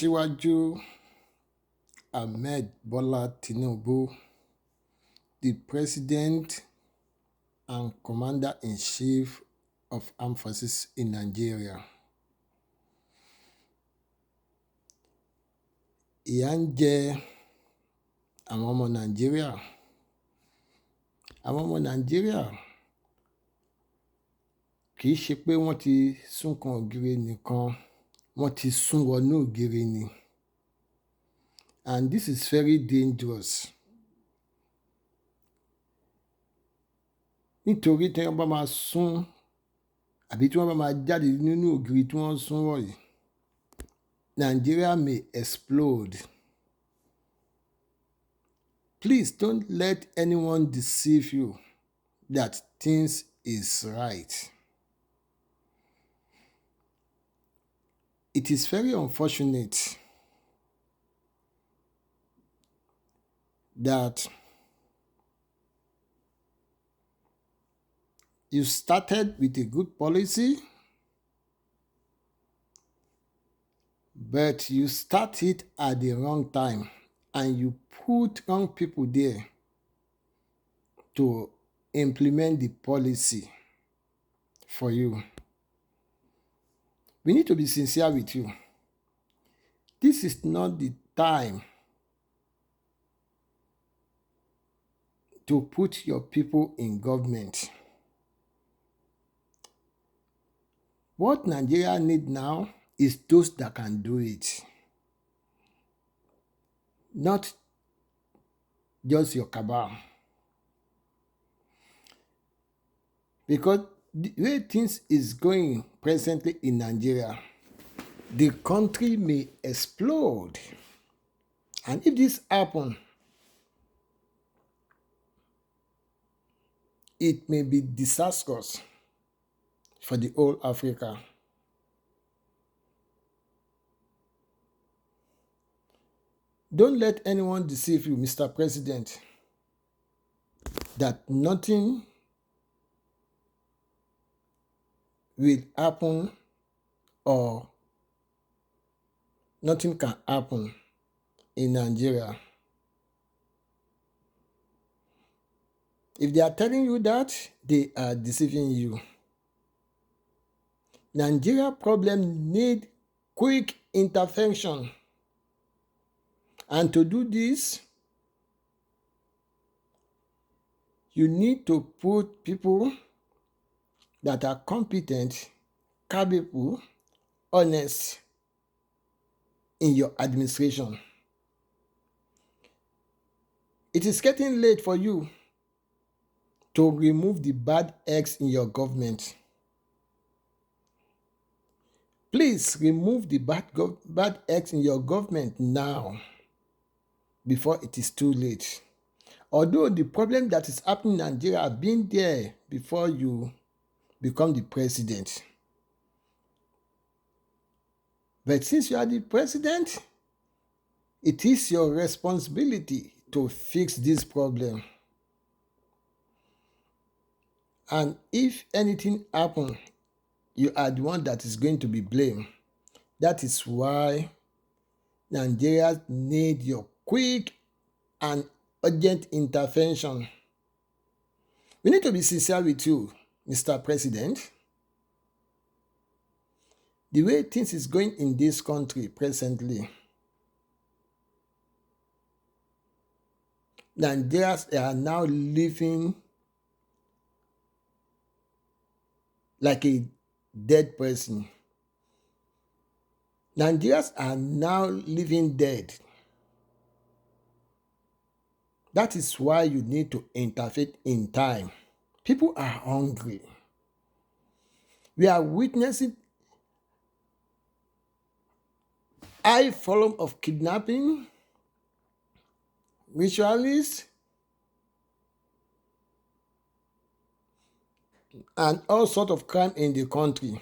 Aṣíwájú Ahmed Bola Tinubu, the President and Commander-in-Chief of Armed Forces in Nigeria. Ìyà ń jẹ àwọn ọmọ Nàìjíríà. Àwọn ọmọ Nàìjíríà kì í ṣe pé wọ́n ti sún kan ògiri nìkan, wọ́n ti sún wọnú ògiri ni. And this is very dangerous. Nítorí tí wọ́n bá máa sún àbí tí wọ́n bá máa jáde nínú ògiri tí wọ́n sún wọ̀ yìí, Nigeria may explode. Please don't let anyone deceive you that things is right. It is very unfortunate that you started with a good policy, but you start it at the wrong time and you put wrong people there to implement the policy for you. We need to be sincere with you. This is not the time to put your people in government. What Nigeria need now is those that can do it. Not just your cabal. Because the way things is going presently in Nigeria, the country may explode. And if this happens, it may be disastrous for the whole Africa. Don't let anyone deceive you, Mr. President, that nothing will happen or nothing can happen in Nigeria. If they are telling you that, they are deceiving you. Nigeria problem need quick intervention. And to do this, you need to put people that are competent, capable, honest in your administration. It is getting late for you to remove the bad eggs in your government. Please remove the bad eggs in your government now, before it is too late. Although the problem that is happening in Nigeria has been there before you become the president. But since you are the president, it is your responsibility to fix this problem. And if anything happens, you are the one that is going to be blamed. That is why Nigerians need your quick and urgent intervention. We need to be sincere with you, Mr. President. The way things is going in this country presently, Nigerians are now living like a dead person. Nigerians are now living dead. That is why you need to intervene in time. People are hungry. We are witnessing high volume of kidnapping, ritualists, and all sorts of crime in the country.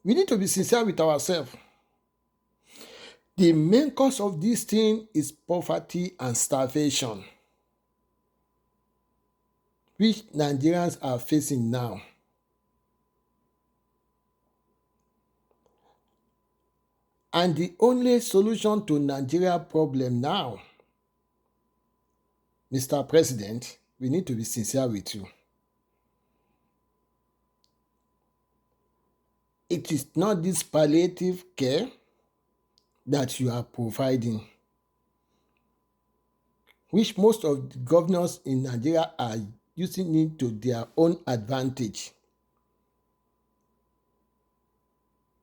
We need to be sincere with ourselves. The main cause of this thing is poverty and starvation, which Nigerians are facing now. And the only solution to Nigeria problem now, Mr. President, we need to be sincere with you. It is not this palliative care that you are providing, which most of the governors in Nigeria are using it to their own advantage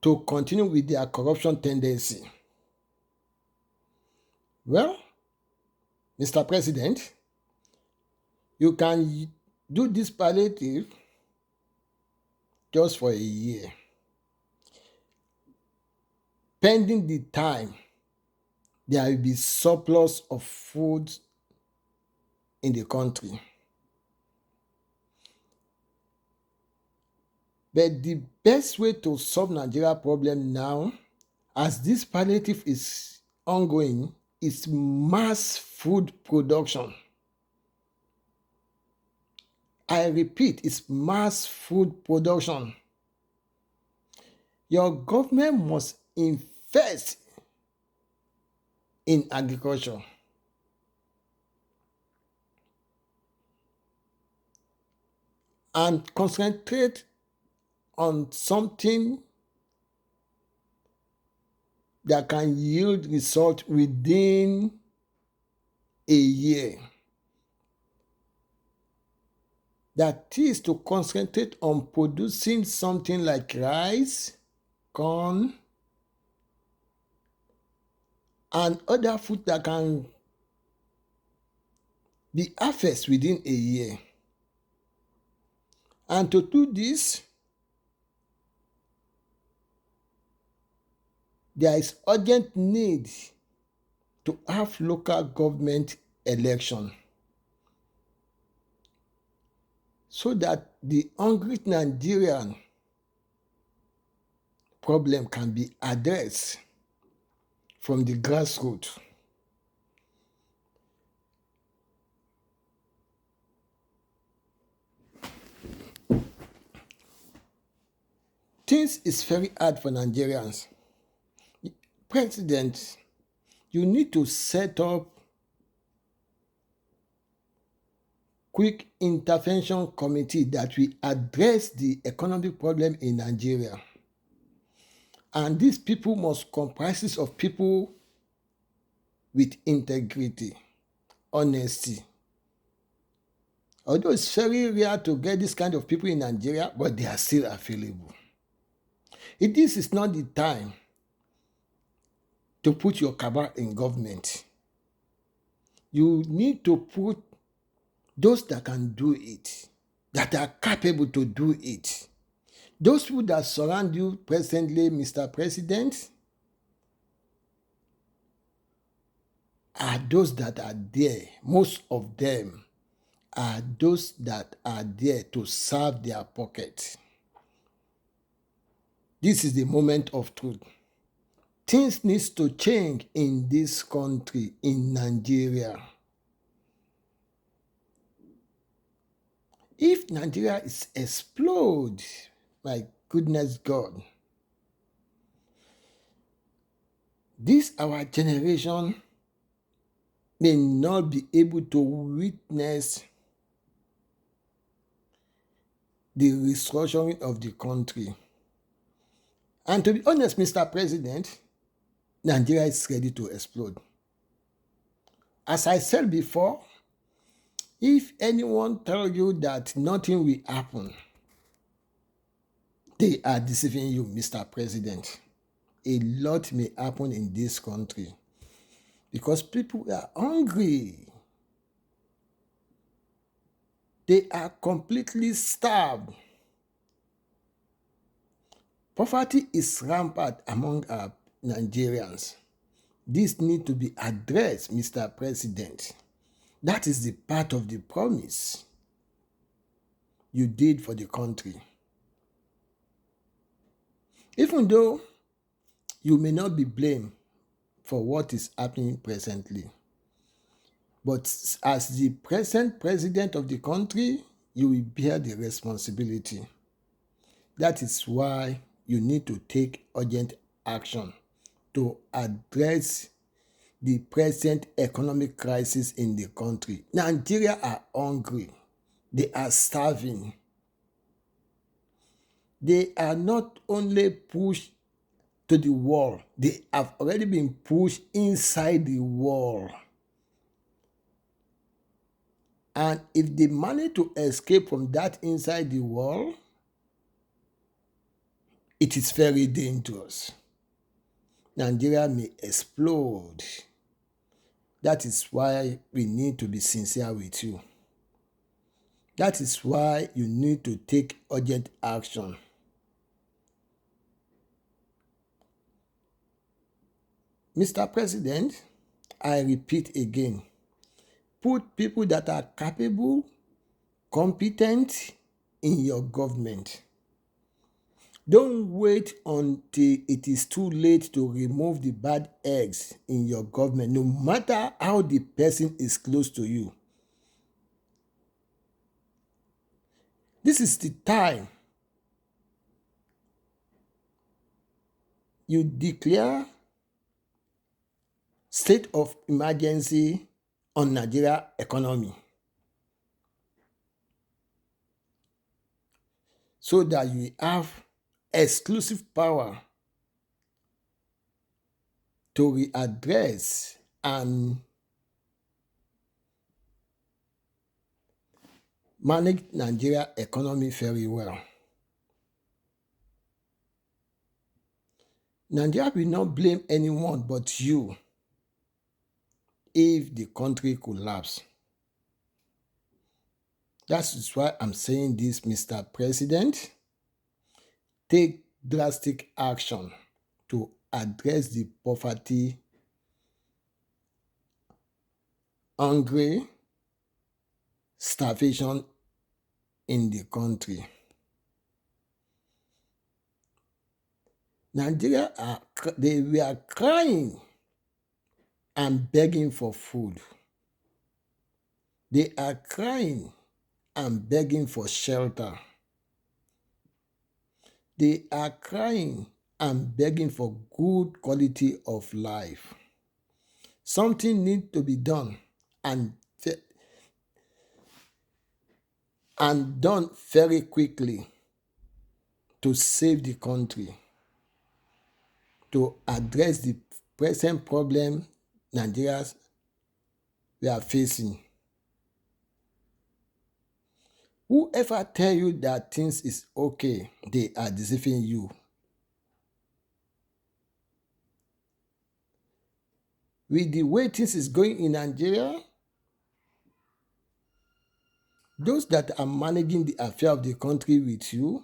to continue with their corruption tendency. Well, Mr. President, you can do this palliative just for a year, pending the time there will be surplus of food in the country. But the best way to solve Nigeria problem now, as this palliative is ongoing, is mass food production. I repeat, it's mass food production. Your government must invest in agriculture. And concentrate on something that can yield result within a year. That is to concentrate on producing something like rice, corn, and other food that can be harvested within a year. And to do this, there is urgent need to have local government election so that the hungry Nigerian problem can be addressed from the grassroots. Things is very hard for Nigerians. President, you need to set up quick intervention committee that will address the economic problem in Nigeria. And these people must comprise of people with integrity, honesty. Although it's very rare to get this kind of people in Nigeria, but they are still available. This is not the time to put your cabal in government. You need to put those that can do it, that are capable to do it. Those people that surround you presently, Mr. President, are those that are there. Most of them are those that are there to serve their pocket. This is the moment of truth. Things need to change in this country, in Nigeria. If Nigeria is explode, my goodness God, this our generation may not be able to witness the restructuring of the country. And to be honest, Mr. President, Nigeria is ready to explode. As I said before, if anyone tells you that nothing will happen, they are deceiving you, Mr. President. A lot may happen in this country because people are hungry. They are completely starved. Poverty is rampant among our Nigerians. This needs to be addressed, Mr. President. That is the part of the promise you did for the country. Even though you may not be blamed for what is happening presently, but as the present president of the country, you will bear the responsibility. That is why you need to take urgent action to address the present economic crisis in the country. Nigeria are hungry. They are starving. They are not only pushed to the wall, they have already been pushed inside the wall. And if they manage to escape from that inside the wall, it is very dangerous. Nigeria may explode. That is why we need to be sincere with you. That is why you need to take urgent action. Mr. President, I repeat again, put people that are capable, competent in your government. Don't wait until it is too late to remove the bad eggs in your government, no matter how the person is close to you. This is the time you declare state of emergency on Nigeria economy so that you have exclusive power to readdress and manage Nigeria economy very well. Nigeria will not blame anyone but you if the country collapses. That is why I'm saying this, Mr. President. Take drastic action to address the poverty, hunger, starvation in the country. Nigeria they were crying and begging for food. They are crying and begging for shelter. They are crying and begging for good quality of life. Something needs to be done and done very quickly to save the country, to address the present problem Nigerians we are facing. Whoever tell you that things is okay, they are deceiving you. With the way things is going in Nigeria, those that are managing the affair of the country with you,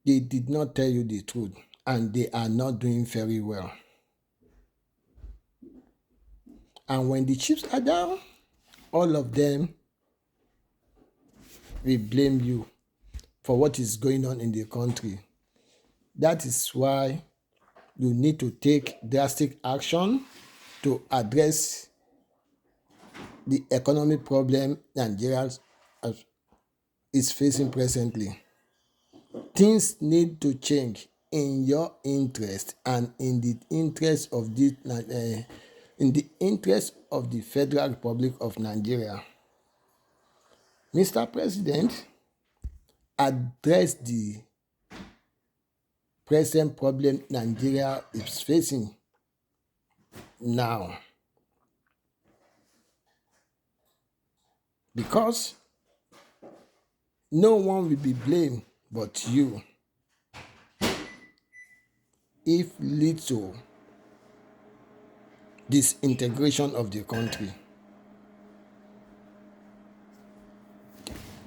they did not tell you the truth and they are not doing very well. And when the chips are down, all of them will blame you for what is going on in the country. That is why you need to take drastic action to address the economic problem Nigeria is facing presently. Things need to change in your interest and in the interest of the Federal Republic of Nigeria. Mr. President, address the present problem Nigeria is facing now. Because no one will be blamed but you if lead to disintegration of the country.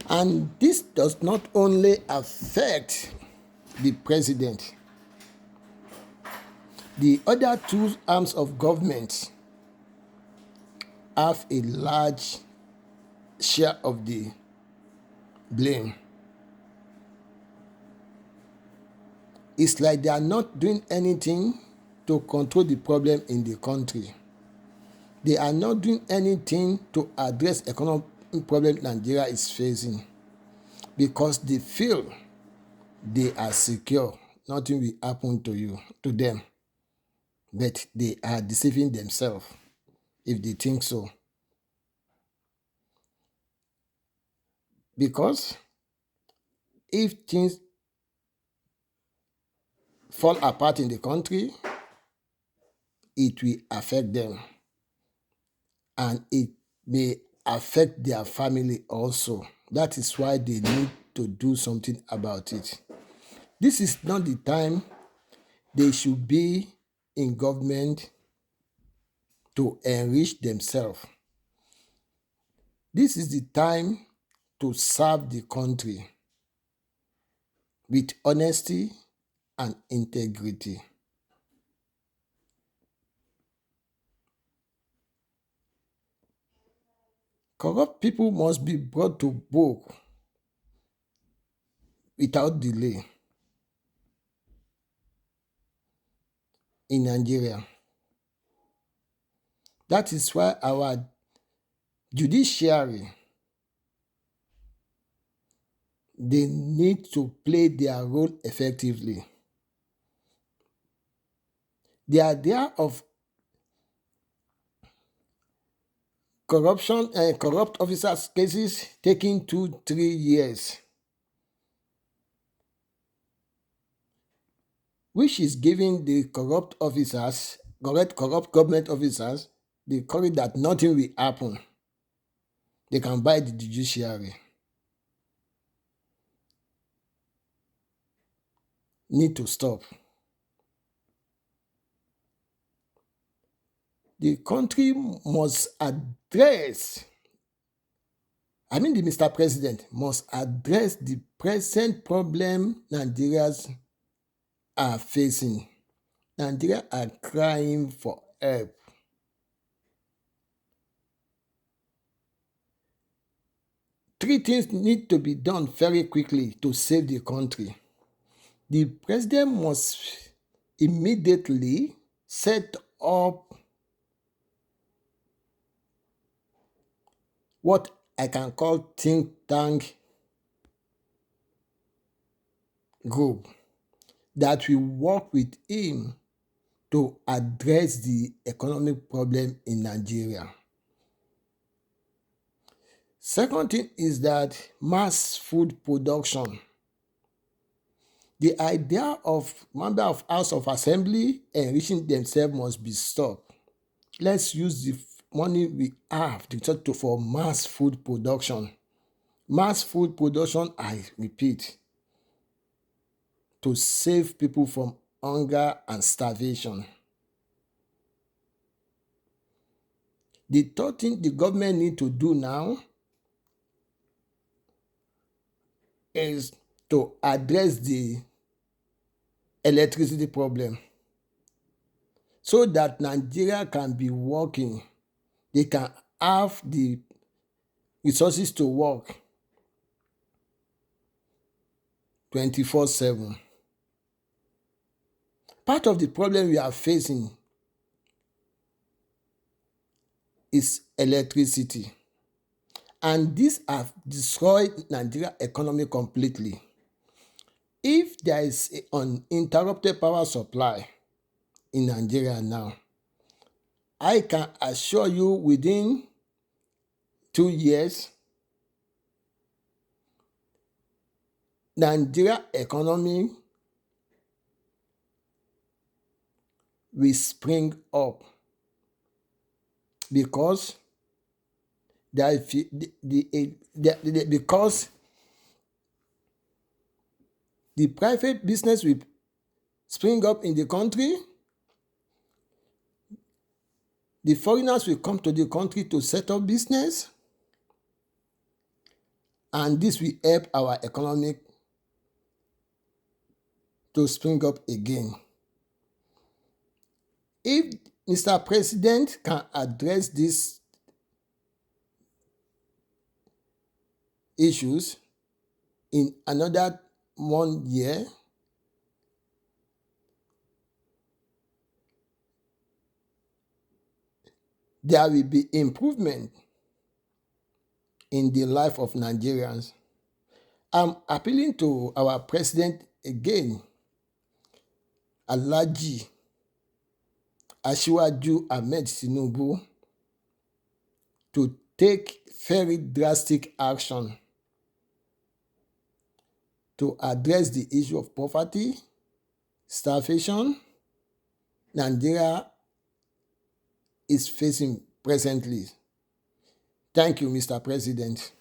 And this does not only affect the president. The other two arms of government have a large share of the blame. It's like they are not doing anything to control the problem in the country. They are not doing anything to address economic problem Nigeria is facing. because they feel they are secure. Nothing will happen to them. But they are deceiving themselves if they think so. Because if things fall apart in the country, it will affect them and it may affect their family also. That is why they need to do something about it. This is not the time they should be in government to enrich themselves. This is the time to serve the country with honesty and integrity. Corrupt people must be brought to book without delay in Nigeria. That is why our judiciary, they need to play their role effectively. The idea of corrupt officers cases taking 2-3 years, which is giving the corrupt officers, corrupt government officers, the courage that nothing will happen. They can buy the judiciary. Need to stop. The country must address, the Mr. President must address the present problem Nigerians are facing. Nigeria are crying for help. Three things need to be done very quickly to save the country. The president must immediately set up what I can call think tank group that will work with him to address the economic problem in Nigeria. Second thing is that mass food production. The idea of member of House of Assembly enriching themselves must be stopped. Let's use the money we have for mass food production. Mass food production, I repeat, to save people from hunger and starvation. The third thing the government need to do now is to address the electricity problem so that Nigeria can be working. They can have the resources to work 24/7. Part of the problem we are facing is electricity. And this have destroyed Nigeria economy completely. If there is an uninterrupted power supply in Nigeria now, I can assure you within 2 years, Nigeria economy will spring up because because the private business will spring up in the country. The foreigners will come to the country to set up business, and this will help our economy to spring up again. If Mr. President can address these issues in another 1 year, there will be improvement in the life of Nigerians. I'm appealing to our president again, Alhaji Asiwaju Ahmed Tinubu, to take very drastic action to address the issue of poverty, starvation Nigeria is facing presently. Thank you, Mr. President.